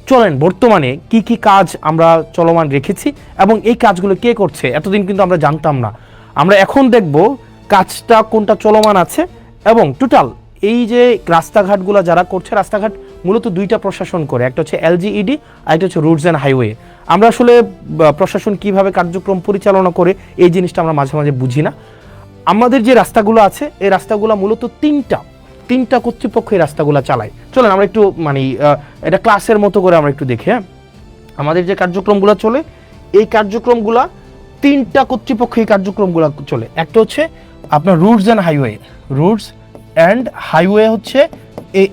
চলেন বর্তমানে কি কি কাজ আমরা চলমান রেখেছি এবং এই কাজগুলো কে করছে এতদিন কিন্তু আমরা জানতাম না। আমরা এখন দেখব কাজটা কোনটা চলমান আছে এবং টোটাল এই যে রাস্তাঘাটগুলো যারা করছে, রাস্তাঘাট মূলত দুইটা প্রশাসন করে, একটা হচ্ছে এলজিইডি আর একটা হচ্ছে রোডস অ্যান্ড হাইওয়ে। আমরা আসলে প্রশাসন কিভাবে কার্যক্রম পরিচালনা করে এই জিনিসটা আমরা মাঝে মাঝে বুঝি না। আমাদের যে রাস্তাগুলো আছে এই রাস্তাগুলো মূলত তিনটা কর্তৃপক্ষ এই রাস্তাগুলো চালায়। চলেন আমরা একটু এটা ক্লাসের মতো করে আমরা একটু দেখি। হ্যাঁ, আমাদের যে কার্যক্রমগুলো চলে এই কার্যক্রমগুলো তিনটা কর্তৃপক্ষ এই কার্যক্রমগুলো চলে। একটা হচ্ছে আপনার রুটস অ্যান্ড হাইওয়ে হচ্ছে এই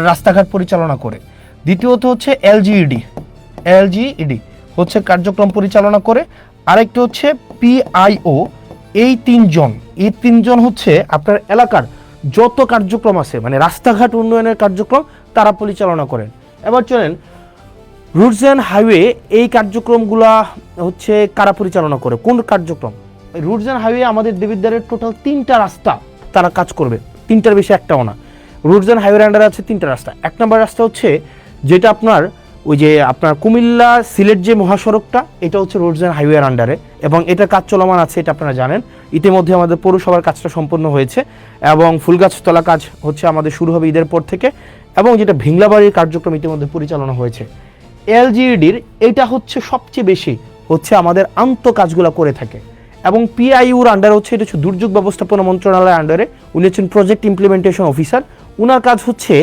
রাস্তাঘাট পরিচালনা করে। দ্বিতীয়ত হচ্ছে এলজিইডি হচ্ছে কার্যক্রম পরিচালনা করে। আরেকটা হচ্ছে পিআইও। এই তিনজন হচ্ছে আপনার এলাকার যত কার্যক্রম আছে মানে রাস্তাঘাট উন্নয়নের কার্যক্রম তারা পরিচালনা করেন। এবার চলেন রুটস অ্যান্ড হাইওয়ে এই কার্যক্রমগুলা হচ্ছে কারা পরিচালনা করে, কোন কার্যক্রম? রুটস অ্যান্ড হাইওয়ে আমাদের দেবিদ্বারের টোটাল 3টা রাস্তা তারা কাজ করবে, 3টার বেশি একটাও না। রুটস অ্যান্ড হাইওয়ের আন্ডারে আছে 3টা রাস্তা। 1 নম্বর রাস্তা হচ্ছে যেটা আপনার ওই যে আপনার কুমিল্লা সিলেট যে মহাসড়কটা, এটা হচ্ছে রোডস অ্যান্ড হাইওয়ের আন্ডারে এবং এটা কাজ চলমান আছে, এটা আপনারা জানেন। ইতিমধ্যে আমাদের পৌরসভার কাজটা সম্পন্ন হয়েছে এবং ফুলগাছতলা কাজ হচ্ছে আমাদের শুরু হবে ঈদের পর থেকে, এবং যেটা ভিংলাবাড়ির কার্যক্রম ইতিমধ্যে পরিচালনা হয়েছে। এলজিইডির এটা হচ্ছে সবচেয়ে বেশি হচ্ছে আমাদের আন্ত কাজগুলো করে থাকে এবং পিআইউর আন্ডারে হচ্ছে এটা হচ্ছে দুর্যোগ ব্যবস্থাপনা মন্ত্রণালয়ের আন্ডারে। উনি হচ্ছেন প্রজেক্ট ইমপ্লিমেন্টেশন অফিসার। উনার কাজ হচ্ছে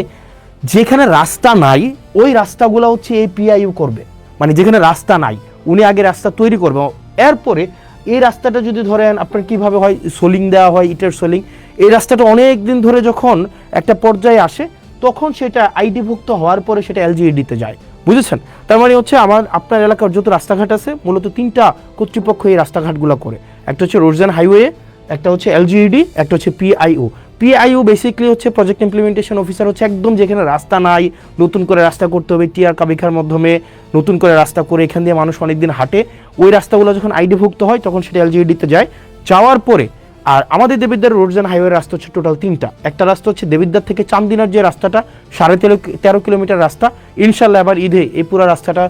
যেখানে রাস্তা নাই ওই রাস্তাগুলো হচ্ছে এই পিআইইউ করবে, মানে যেখানে রাস্তা নাই উনি আগে রাস্তা তৈরি করবে, এরপরে এই রাস্তাটা যদি ধরেন আপনার কিভাবে হয় সোলিং দেওয়া হয়, ইটের সোলিং, এই রাস্তাটা অনেক দিন ধরে যখন একটা পর্যায়ে আসে তখন সেটা আইডিভুক্ত হওয়ার পরে সেটা এলজিইডিতে যায়, বুঝেছেন? তার মানে হচ্ছে আপনার এলাকার যত রাস্তাঘাট আছে মূলত 3টা কর্তৃপক্ষ এই রাস্তাঘাটগুলো করে। একটা হচ্ছে রোডস অ্যান্ড হাইওয়ে, একটা হচ্ছে এলজিইডি, একটা হচ্ছে পিআইও বেসিক্যালি হচ্ছে প্রজেক্ট ইমপ্লিমেন্টেশন অফিসার, হচ্ছে একদম যেখানে রাস্তা নাই নতুন করে রাস্তা করতে হবে, টিআর কাবিখার মাধ্যমে নতুন করে রাস্তা করে এখান দিয়ে মানুষ অনেকদিন হাঁটে, ওই রাস্তাগুলো যখন আইডিভুক্ত হয় তখন সেটা এলজিইডিতে যায়। যাওয়ার পরে আর আমাদের দেবিদ্বার রোডস অ্যান্ড হাইওয়ে রাস্তা হচ্ছে টোটাল 3টা। একটা রাস্তা হচ্ছে দেবিদ্বার থেকে চান্দিনার যে রাস্তাটা 13.5 কিলোমিটার রাস্তা, ইনশাল্লাহ এবার ঈদে এই পুরো রাস্তাটা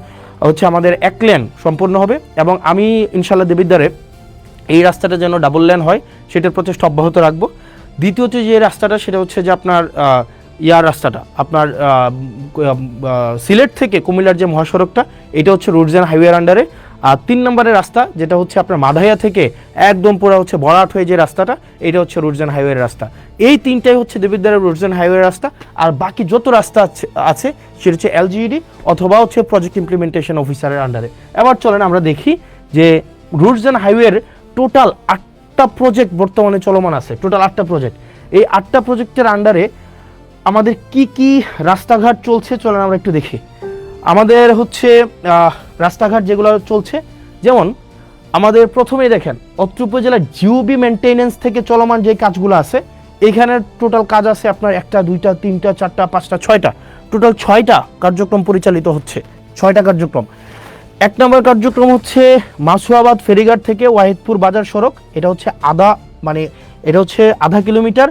হচ্ছে আমাদের 1 লেন সম্পূর্ণ হবে এবং আমি ইনশাল্লাহ দেবিদ্বারে এই রাস্তাটা যেন ডাবল লেন হয় সেটার প্রচেষ্টা অব্যাহত রাখবো। দ্বিতীয়ত যে রাস্তাটা সেটা হচ্ছে যে আপনার রাস্তাটা আপনার সিলেট থেকে কুমিল্লার যে মহাসড়কটা, এটা হচ্ছে রোডস অ্যান্ড হাইওয়ের আন্ডারে। আর 3 নম্বরের রাস্তা যেটা হচ্ছে আপনার মাধাইয়া থেকে একদম পুরো হচ্ছে বরাট হয়ে যে রাস্তাটা, এটা হচ্ছে রোডস অ্যান্ড হাইওয়ের রাস্তা। এই 3টাই হচ্ছে দেবিদ্বারের রোডস অ্যান্ড হাইওয়ের রাস্তা। আর বাকি যত রাস্তা আছে সেটা হচ্ছে এলজিইডি অথবা হচ্ছে প্রজেক্ট ইমপ্লিমেন্টেশন অফিসারের আন্ডারে। এবার চলেন আমরা দেখি যে রোডস অ্যান্ড হাইওয়ের টোটাল 8টা প্রজেক্ট বর্তমানে চলমান আছে, টোটাল 8টা প্রজেক্ট। এই 8টা প্রজেক্টের আন্ডারে আমাদের কি কি রাস্তাঘাট চলছে চলেন আমরা একটু দেখি। আমাদের হচ্ছে রাস্তাঘাট যেগুলো চলছে, যেমন আমাদের প্রথমেই দেখেন অত্র উপজেলার জিওবি মেনটেনেন্স থেকে চলমান যে কাজগুলো আছে, এখানে টোটাল কাজ আছে আপনার 1টা 2টা 3টা 4টা 5টা 6টা, টোটাল 6টা কার্যক্রম পরিচালিত হচ্ছে, 6টা কার্যক্রম। 1 নম্বর কার্যক্রম হচ্ছে মাসুয়াবাদ ফেরিঘাট থেকে ওয়াহিদপুর বাজার সড়ক, এটা হচ্ছে আধা কিলোমিটার।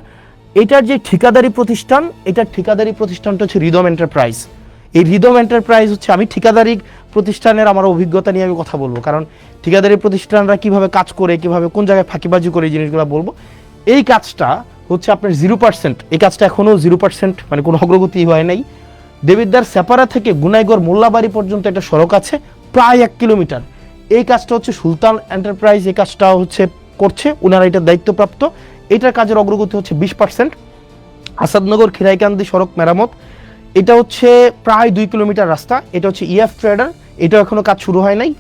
এটার যে ঠিকাদারি প্রতিষ্ঠান, এটার ঠিকাদারি প্রতিষ্ঠানটা হচ্ছে রিদম এন্টারপ্রাইজ। এই রিদম এন্টারপ্রাইজ হচ্ছে, আমি ঠিকাদারি প্রতিষ্ঠানের আমার অভিজ্ঞতা নিয়ে আমি কথা বলবো, কারণ ঠিকাদারি প্রতিষ্ঠানরা কিভাবে কাজ করে, কিভাবে কোন জায়গায় ফাঁকিবাজি করে এই জিনিসগুলো বলবো। এই কাজটা হচ্ছে আপনার 0%, এই কাজটা এখনও 0% মানে কোনো অগ্রগতি হয় নাই। দেবিদ্বার সেপারা থেকে গুনাইগড় মোল্লাবাড়ি পর্যন্ত একটা সড়ক আছে প্রায় 1 কিলোমিটার। এই কাজটা হচ্ছে সুলতান এন্টারপ্রাইজ এই কাজটা হচ্ছে করছে, ওনারা এটার দায়িত্বপ্রাপ্ত। এটার কাজের অগ্রগতি হচ্ছে 20%। আসাদনগর খিরাইকান্দি সড়ক মেরামত, এটা হচ্ছে প্রায় 2 কিলোমিটার রাস্তা, এটা হচ্ছে ইএফ ট্রেডার, এটাও এখনও কাজ শুরু হয় নাই।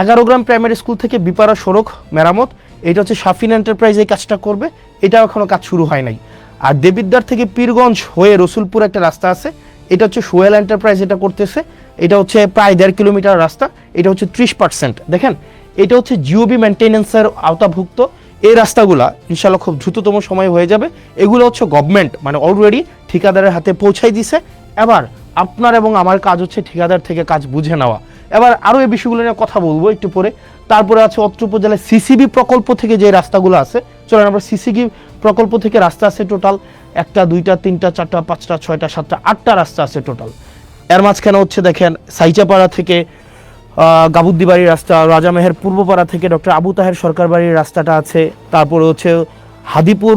11 গ্রাম প্রাইমারি স্কুল থেকে বিপারা সড়ক মেরামত, এটা হচ্ছে শাফিন এন্টারপ্রাইজ এই কাজটা করবে, এটাও এখনও কাজ শুরু হয় নাই। আর দেবিদ্বার থেকে পীরগঞ্জ হয়ে রসুলপুর একটা রাস্তা আছে, এটা হচ্ছে সোহেল এন্টারপ্রাইজ এটা করতেছে, এটা হচ্ছে প্রায় 1.5 কিলোমিটার রাস্তা, এটা হচ্ছে 30%। দেখেন এটা হচ্ছে জিওবি মেনটেনেন্সের আওতাভুক্ত। এই রাস্তাগুলা ইনশাল্লাহ খুব দ্রুততম সময় হয়ে যাবে। এগুলো হচ্ছে গভর্নমেন্ট মানে অলরেডি ঠিকাদারের হাতে পৌঁছাই দিছে। এবার আপনার এবং আমার কাজ হচ্ছে ঠিকাদার থেকে কাজ বুঝে নেওয়া। এবার আরও এই বিষয়গুলো নিয়ে কথা বলবো একটু পরে। তারপরে আছে অত্র উপজেলায় সিসিবি প্রকল্প থেকে যে রাস্তাগুলো আছে, চলেন আমরা সিসিবি প্রকল্প থেকে রাস্তা আছে টোটাল 1টা 2টা 3টা 4টা 5টা 6টা 7টা 8টা রাস্তা আছে টোটাল। এর মাঝখানে হচ্ছে দেখেন সাইচাপাড়া থেকে গাবুদ্দি বাড়ির রাস্তা, রাজামেহের পূর্বপাড়া থেকে ডক্টর আবু তাহের সরকার বাড়ির রাস্তাটা আছে, তারপরে হচ্ছে হাদিপুর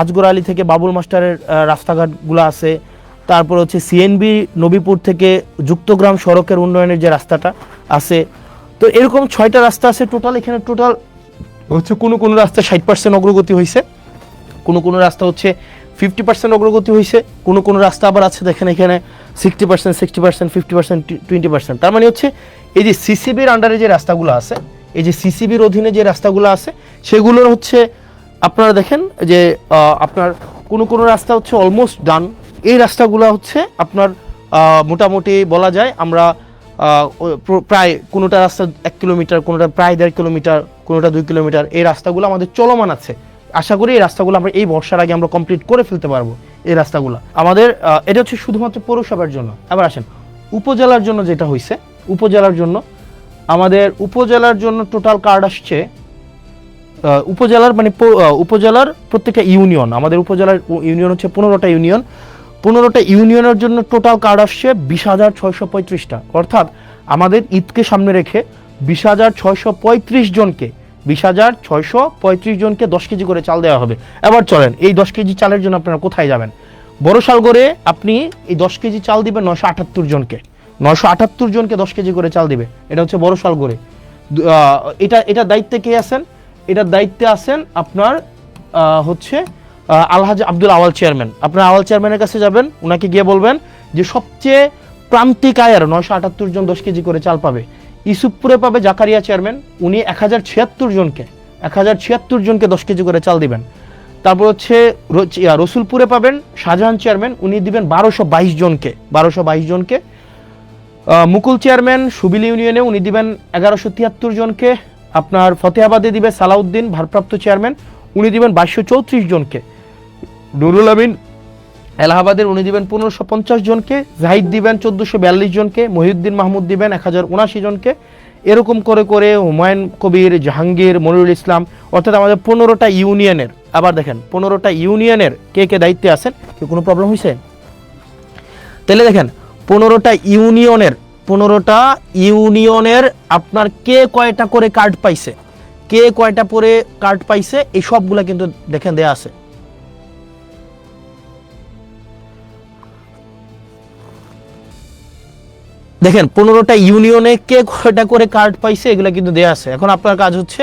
আজগর আলী থেকে বাবুল মাস্টারের রাস্তাঘাটগুলো আছে, তারপর হচ্ছে সিএনবি নবীপুর থেকে যুক্তগ্রাম সড়কের উন্নয়নের যে রাস্তাটা আছে। তো এরকম 6টা রাস্তা আছে টোটাল। এখানে টোটাল হচ্ছে কোনো রাস্তা 60% অগ্রগতি হয়েছে, কোনো রাস্তা হচ্ছে 50% অগ্রগতি হয়েছে, কোনো রাস্তা আবার আছে দেখেন এখানে 60%, 60%, 50%, 20%। তার মানে হচ্ছে এই যে সিসিবির আন্ডারে যে রাস্তাগুলো আছে, এই যে সিসিবির অধীনে যে রাস্তাগুলো আছে সেগুলোর হচ্ছে আপনারা দেখেন যে আপনার কোনো রাস্তা হচ্ছে অলমোস্ট ডান। এই রাস্তাগুলো হচ্ছে আপনার মোটামুটি বলা যায় আমরা প্রায় কোনোটা রাস্তা 1 কিলোমিটার, কোনোটা প্রায় 1.5 কিলোমিটার, কোনোটা 2 কিলোমিটার, এই রাস্তাগুলো আমাদের চলমান আছে। আশা করি এই রাস্তাগুলো আমরা এই বর্ষার আগে আমরা কমপ্লিট করে ফেলতে পারবো। এই রাস্তাগুলো আমাদের এটা হচ্ছে শুধুমাত্র পৌরসভার জন্য। এবার আসেন উপজেলার জন্য যেটা হয়েছে, উপজেলার জন্য আমাদের উপজেলার জন্য টোটাল কার্ড আসছে উপজেলার মানে উপজেলার প্রত্যেকটা ইউনিয়ন, আমাদের উপজেলার ইউনিয়ন হচ্ছে 15টা ইউনিয়ন। 15টা ইউনিয়নের জন্য টোটাল কার্ড আসছে 20,635টা। অর্থাৎ আমাদের ঈদকে সামনে রেখে 20,635 জনকে 20,635 জনকে 10 কেজি করে চাল দেওয়া হবে। এবার চলেন এই 10 কেজি চালের জন্য আপনারা কোথায় যাবেন? বড়শালগড়ে আপনি এই 10 কেজি চাল দিবেন 978 জনকে, 978 জনকে 10 কেজি করে চাল দিবে। এটা হচ্ছে বড়শালগড়ে। এটা দায়িত্বে কে আছেন? এটার দায়িত্বে আছেন আপনার হচ্ছে আলহাজ আব্দুল আওয়াল চেয়ারম্যান। আপনার আওয়াল চেয়ারম্যানের কাছে যাবেন, ওনাকে গিয়ে বলবেন যে সবচেয়ে প্রান্তিক আয়ের 978 জন 10 কেজি করে চাল পাবে। ইসুফপুরে পাবে জাকারিয়া চেয়ারম্যান, উনি 1076 জনকে 10 কেজি করে চাল দিবেন। তারপর হচ্ছে রসুলপুরে পাবেন শাহজাহান চেয়ারম্যান, উনি দিবেন 1222 জনকে। মুকুল চেয়ারম্যান সুবিলি ইউনিয়নে উনি দিবেন 1173 জনকে। আপনার ফতেহাবাদে দিবে সালাউদ্দিন ভারপ্রাপ্ত চেয়ারম্যান, উনি দিবেন 2234 জনকে। নুরুল আমিন এলাহাবাদের উনি দিবেন 1550 জনকে। জাহিদ দিবেন 1442 জনকে। মহিউদ্দিন মাহমুদ দিবেন 1079 জনকে। এরকম করে করে হুমায়ুন কবির, জাহাঙ্গীর, মনিরুল ইসলাম, অর্থাৎ আমাদের 15টা ইউনিয়নের। আবার দেখেন 15টা ইউনিয়নের কে কে দায়িত্বে আছেন। কেউ কোনো প্রবলেম হয়েছে? তাহলে দেখেন 15টা ইউনিয়নের আপনার কে কয়টা করে কার্ড পাইছে, কে কয়টা পরে কার্ড পাইছে, এই সবগুলা কিন্তু দেখেন দেয়া আছে। দেখেন 15টা ইউনিয়নে কে কয়টা করে কার্ড পাইছে এগুলা কিন্তু দেয়া আছে। এখন আপনার কাজ হচ্ছে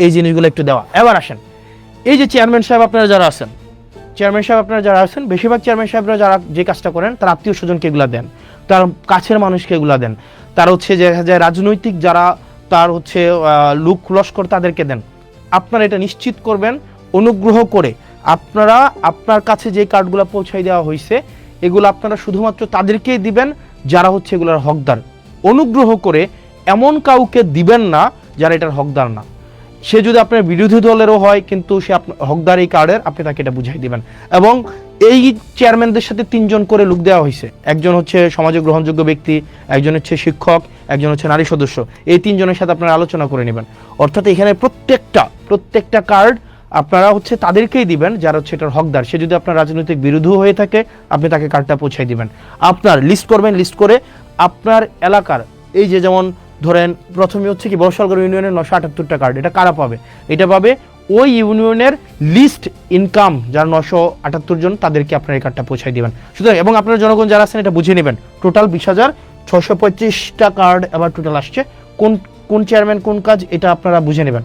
এই জিনিসগুলো একটু দেওয়া। এবার আসেন এই যে চেয়ারম্যান সাহেব আপনারা যারা আছেন, বেশিরভাগ চেয়ারম্যান সাহেবরা যারা যে কাজটা করেন তার আত্মীয় স্বজনকে এগুলা দেন, তার কাছের মানুষকে এগুলা দেন, তার হচ্ছে যে রাজনৈতিক যারা তার হচ্ছে লোক লস্কর তাদেরকে দেন। আপনারা এটা নিশ্চিত করবেন অনুগ্রহ করে আপনারা আপনার কাছে যে কার্ডগুলো পৌঁছাই দেওয়া হয়েছে এগুলো আপনারা শুধুমাত্র তাদেরকেই দিবেন যারা হচ্ছে এগুলোর হকদার। অনুগ্রহ করে এমন কাউকে দিবেন না যারা এটার হকদার না। সে যদি আপনার বিরোধী দলেরও হয় কিন্তু সে হকদার এই কার্ডের, আপনি তাকে এটা বুঝাই দিবেন। এবং এই চেয়ারম্যানদের সাথে 3 জন করে লোক দেওয়া হয়েছে। একজন হচ্ছে সমাজে গ্রহণযোগ্য ব্যক্তি, একজন হচ্ছে শিক্ষক, একজন হচ্ছে নারী সদস্য। এই 3 জনের সাথে আপনারা আলোচনা করে নেবেন। অর্থাৎ এখানে প্রত্যেকটা কার্ড আপনারা হচ্ছে তাদেরকেই দিবেন যারা হচ্ছে এটার হকদার। সে যদি আপনার রাজনৈতিক বিরোধী হয়ে থাকে আপনি তাকে কার্ডটা পৌঁছাই দিবেন। আপনার লিস্ট করবেন, লিস্ট করে আপনার এলাকার এই যে যেমন ধরেন প্রথমে হচ্ছে কি বড়শালগড় ইউনিয়নের 978টা কার্ড, এটা কারা পাবে? এটা পাবে ওই ইউনিয়নের লিস্ট ইনকাম যারা 978 জন তাদেরকে আপনার এই কার্ডটা পৌঁছাই দিবেন। সুতরাং এবং আপনারা জনগণ যারা আছেন এটা বুঝে নেবেন টোটাল 20,635টা কার্ড এবার টোটাল আসছে। কোন চেয়ারম্যান কোন কাজ এটা আপনারা বুঝে নেবেন।